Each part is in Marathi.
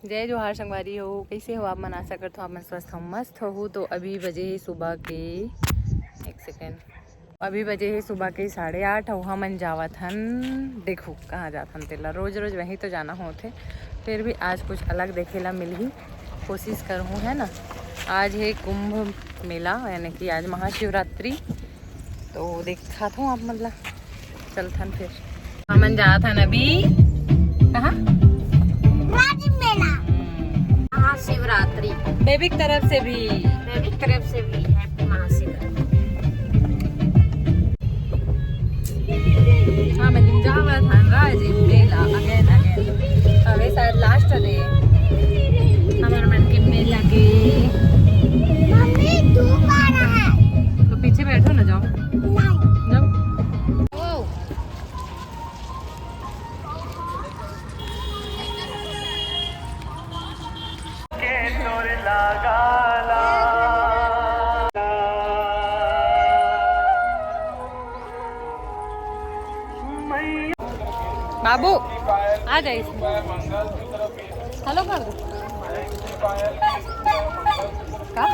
जय जोहार संगवारी हो, कैसे हो आप? मन आशा करता हूँ आप मन स्वस्थ हो, मस्त हो। तो अभी बजे है सुबह के, एक सेकेंड, अभी बजे है सुबह के 8:30। और हमन जावत हन, देखो कहाँ जात हन तेला। रोज रोज वहीं तो जाना होते, फिर भी आज कुछ अलग देखेला मिलही, कोशिश करहूँ, है ना। आज है कुंभ मेला, यानी कि आज महाशिवरात्रि। तो देखा था आप मतलब चलथन। फिर हमन जात हन अभी कहाँ? महाशिवरात्रि। बेबी की तरफ से भी, बेबी की तरफ से भी हैप्पी महाशिवरात्रि। हाँ मैं जावत हन राजी मेला अगेन अगेन। अबे शायद लास्ट डे हमारे मन के मेला के। मम्मी धूप आ रहा है। तो पीछे बैठो ना, जाओ जाओ। बाबू आ जाइए, हेलो कर दो का?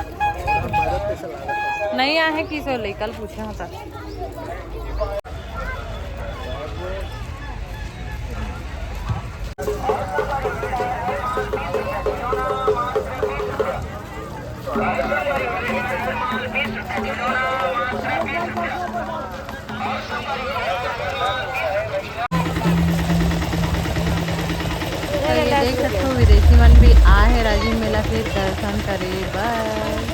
नहीं आए हैं किसे ले, कल पूछे होता। तो ये देख सकते हो विदेशी मन भी आ है राजीव मेला के दर्शन करे। बस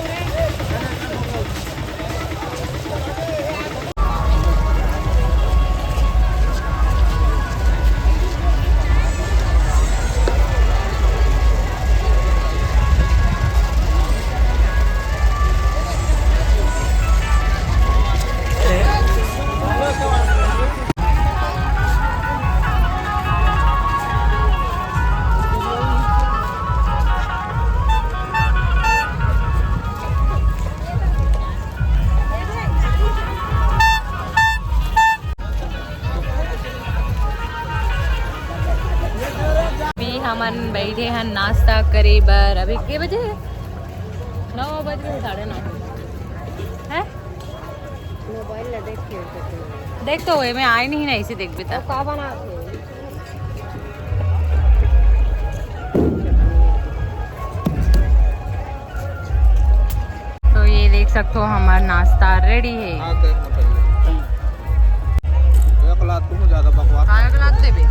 हमन बैठे हैं नाश्ता करे बर। अभी के बजे है? 9 बज गए, 9:30 है। मोबाइल ला देख तो मैं आए नहीं ना, इसे देख बेटा। का बनाते तो ये देख सकते हो हमारा नाश्ता रेडी है। ज्यादा बकवास काय गलात देबे।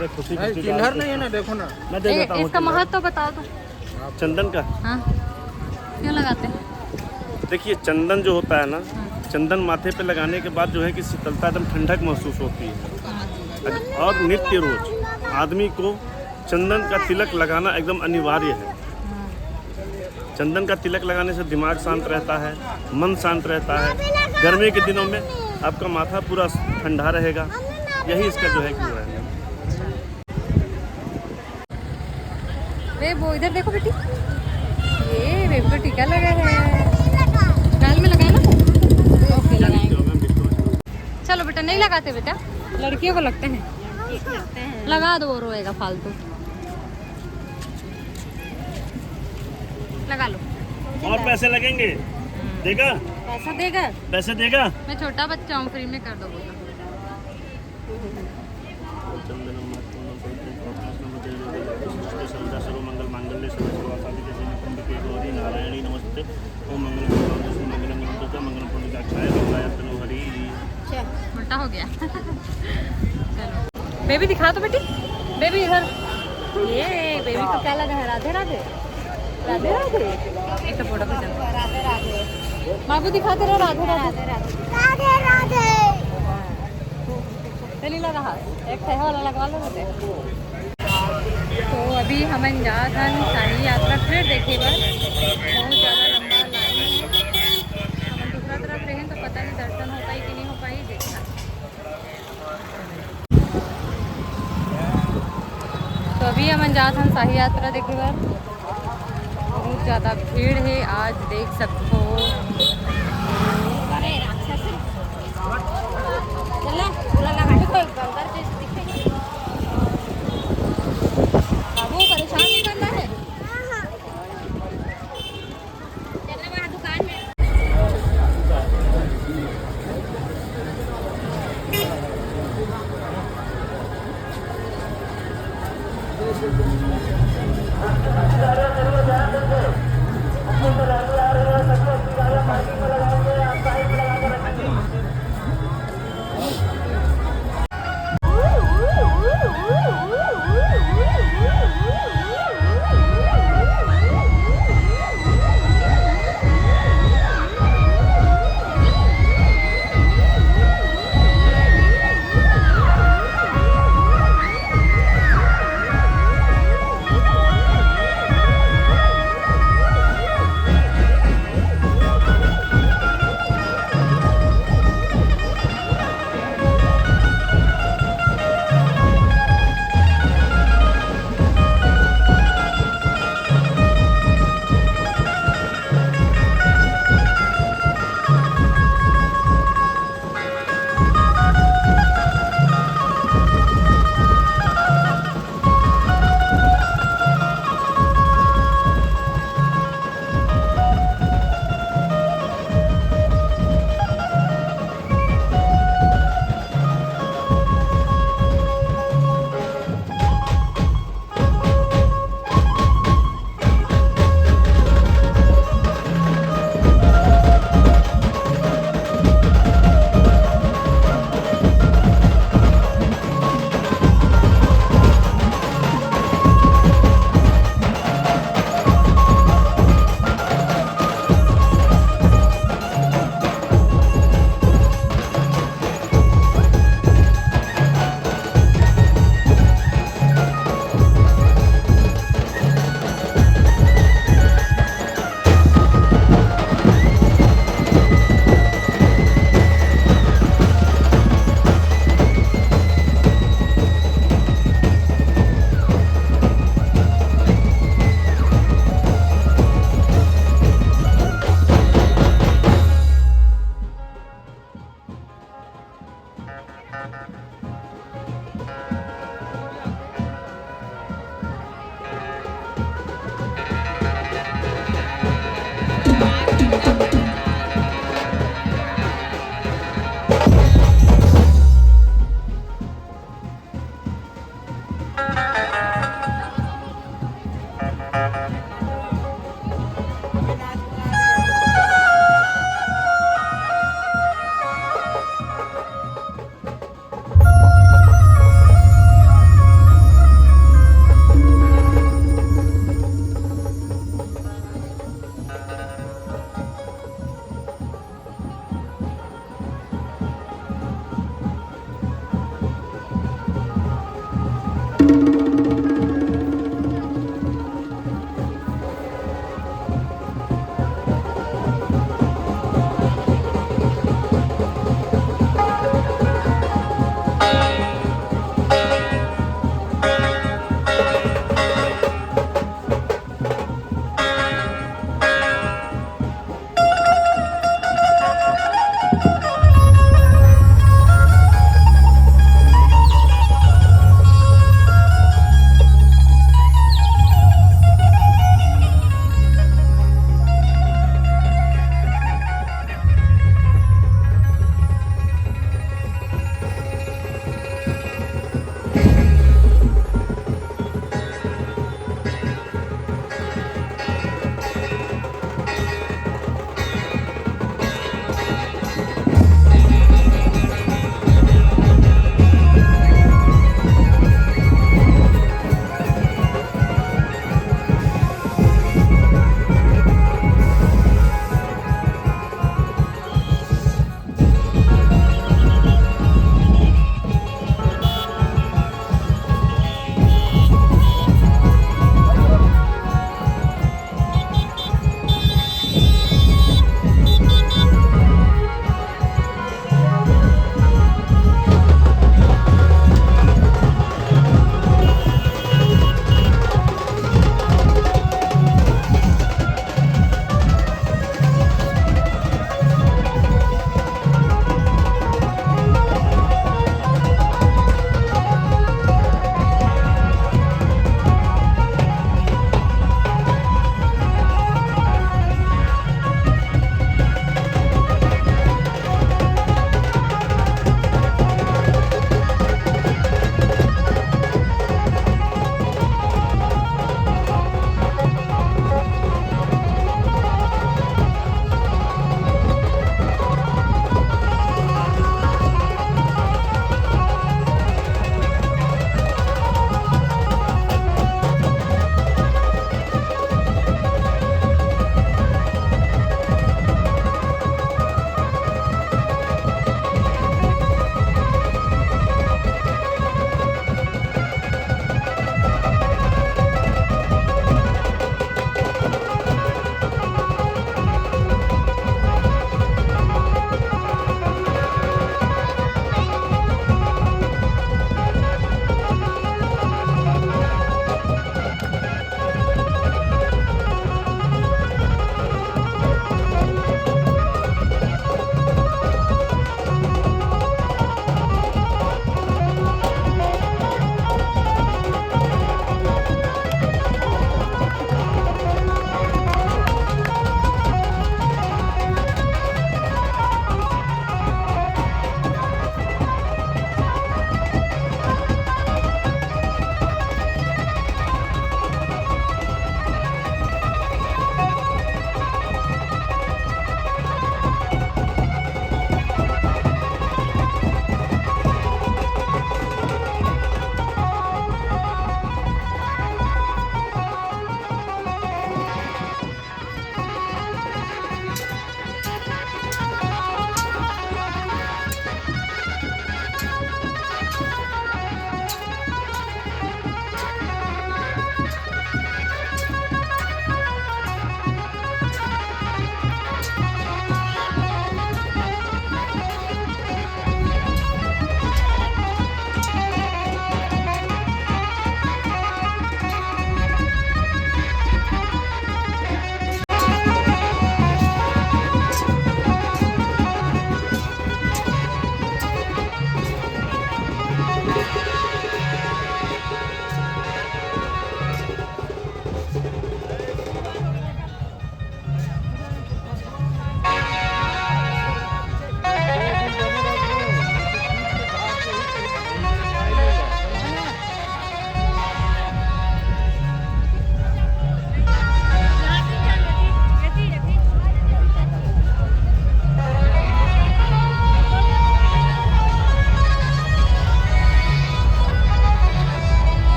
अरे खुशी खुशी चिल्हर नहीं है ना, देखो ना। मैं दे देता हूँ इसका महत्व तो बता दो। चंदन का। हाँ, क्यों लगाते हैं? देखिए चंदन जो होता है ना, चंदन माथे पे लगाने के बाद जो है कि शीतलता एकदम ठंडक महसूस होती है। और नित्य रोज आदमी को चंदन का तिलक लगाना एकदम अनिवार्य है। चंदन का तिलक लगाने से दिमाग शांत रहता है, मन शांत रहता है। गर्मी के दिनों में आपका माथा पूरा ठंडा रहेगा। यही इसका जो है कि वो है। वे वो इधर देखो बेटी, ये बेबी को टीका लगा है। गाल में लगाए ना? ओके, लगाएंगे। चलो बेटा, नहीं लगाते बेटा, लड़कियों को लगते हैं। लगा दो, रोएगा फालतू। लगा लो। और पैसे लगेंगे? देगा? पैसा देगा? पैसे देगा? मैं छोटा बच्चा हूँ, फ्री में कर दो बोला। मंगल मांगल्य गौरी नारायणी नमस्ते। ओम मंगलम हरि। उल्टा हो गया। चलो बेबी दिखा दो बेटी, बेबी इधर। ये बेबी को क्या लगा है? राधे राधे, राधे राधे। एक तो फोटो खींचो। राधे राधे बाबू दिखाते रहो, राधे राधे। राधे राधे। चली लगा हाथ, एक ठेहा वाला लगवा लो बेटे। तो अभी हम जात हन शाही यात्रा फिर देखे बस। बहुत ज़्यादा लंबा लाइन है। हम दूसरा तरफ रहें तो पता नहीं दर्शन हो पाई कि नहीं हो पाई, देखना। तो अभी हम जात हन शाही यात्रा देखे बस। बहुत ज़्यादा भीड़ है आज, देख सकते हो। अरे राक्षस चला पूरा लगा के कोई बंदर जैसे दिखेगा। बाबू परेशान नहीं करना है। चलना वहाँ दुकान में।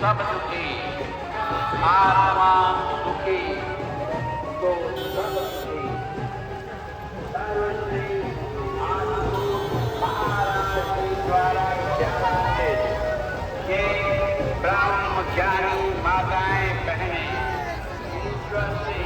सब दुखी, आत्मा सुखी तो सब सुखी। सर्वश्री महाराज जी द्वारा विचारित ये ब्रह्मचारी माताएं बहनें ईश्वर से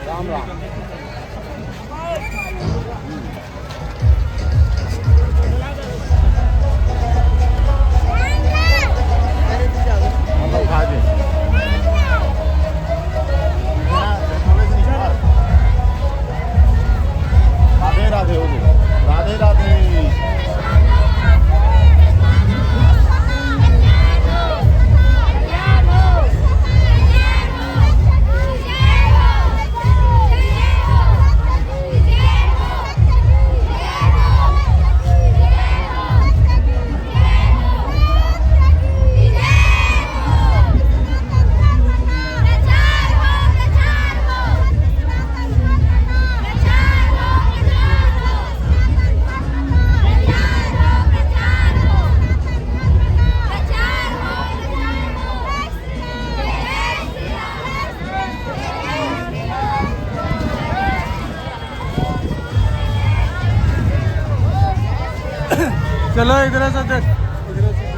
राम राम। राधे राधे राधे राधे। जय चलो इधर से देख इधर से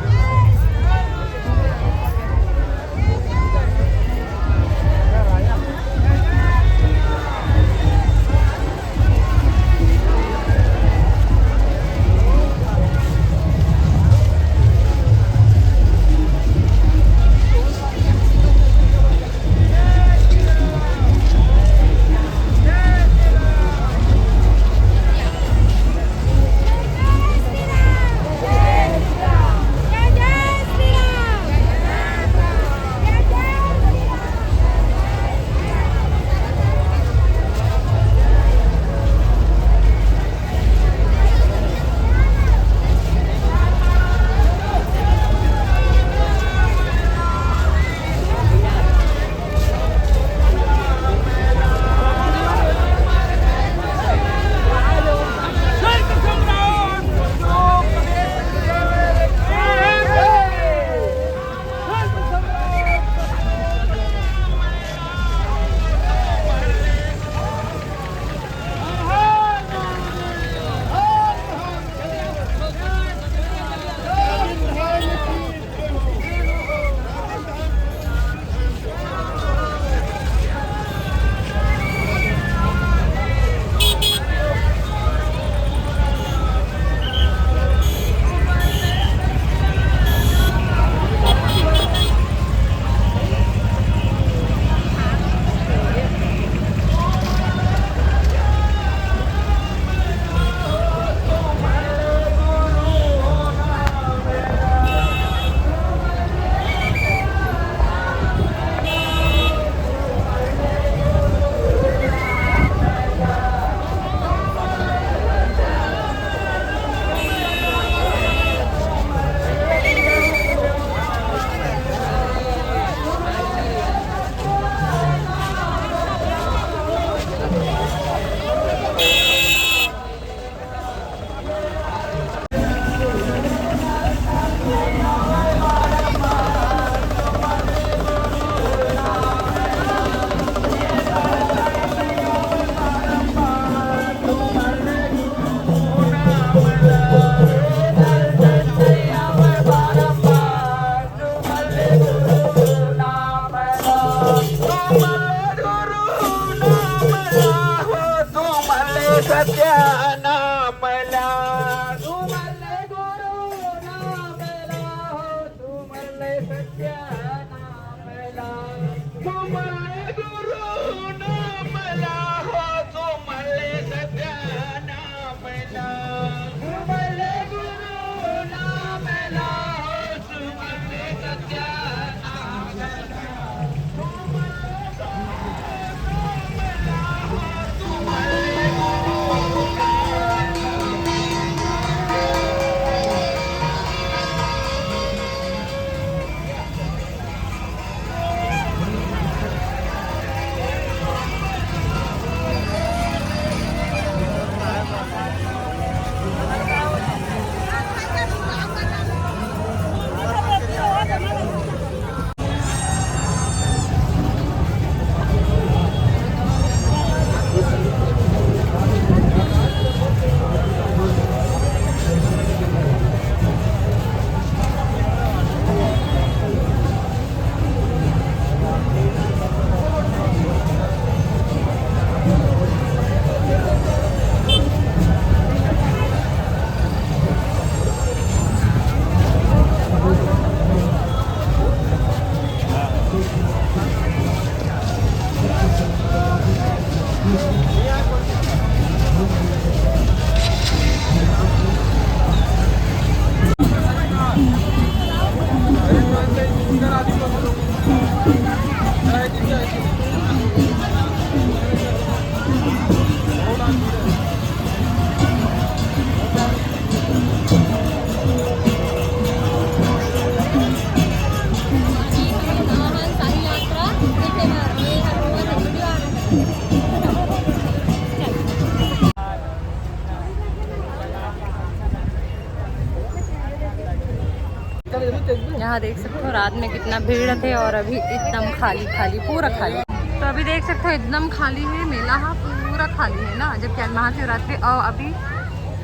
यहाँ देख सकते हो रात में कितना भीड़ थे और अभी एकदम खाली खाली पूरा खाली। तो अभी देख सकते हो एकदम खाली है मेला, हाँ पूरा खाली है ना। जब क्या महाशिवरात्रि और अभी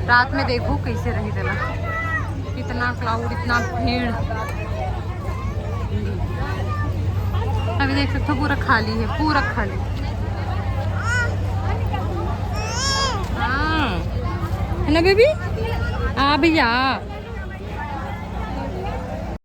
रात में देखो कैसे रही दिला। इतना क्राउड, इतना भीड़। अभी देख सकते हो पूरा खाली है, पूरा खाली। हाँ है ना बेबी? आ भैया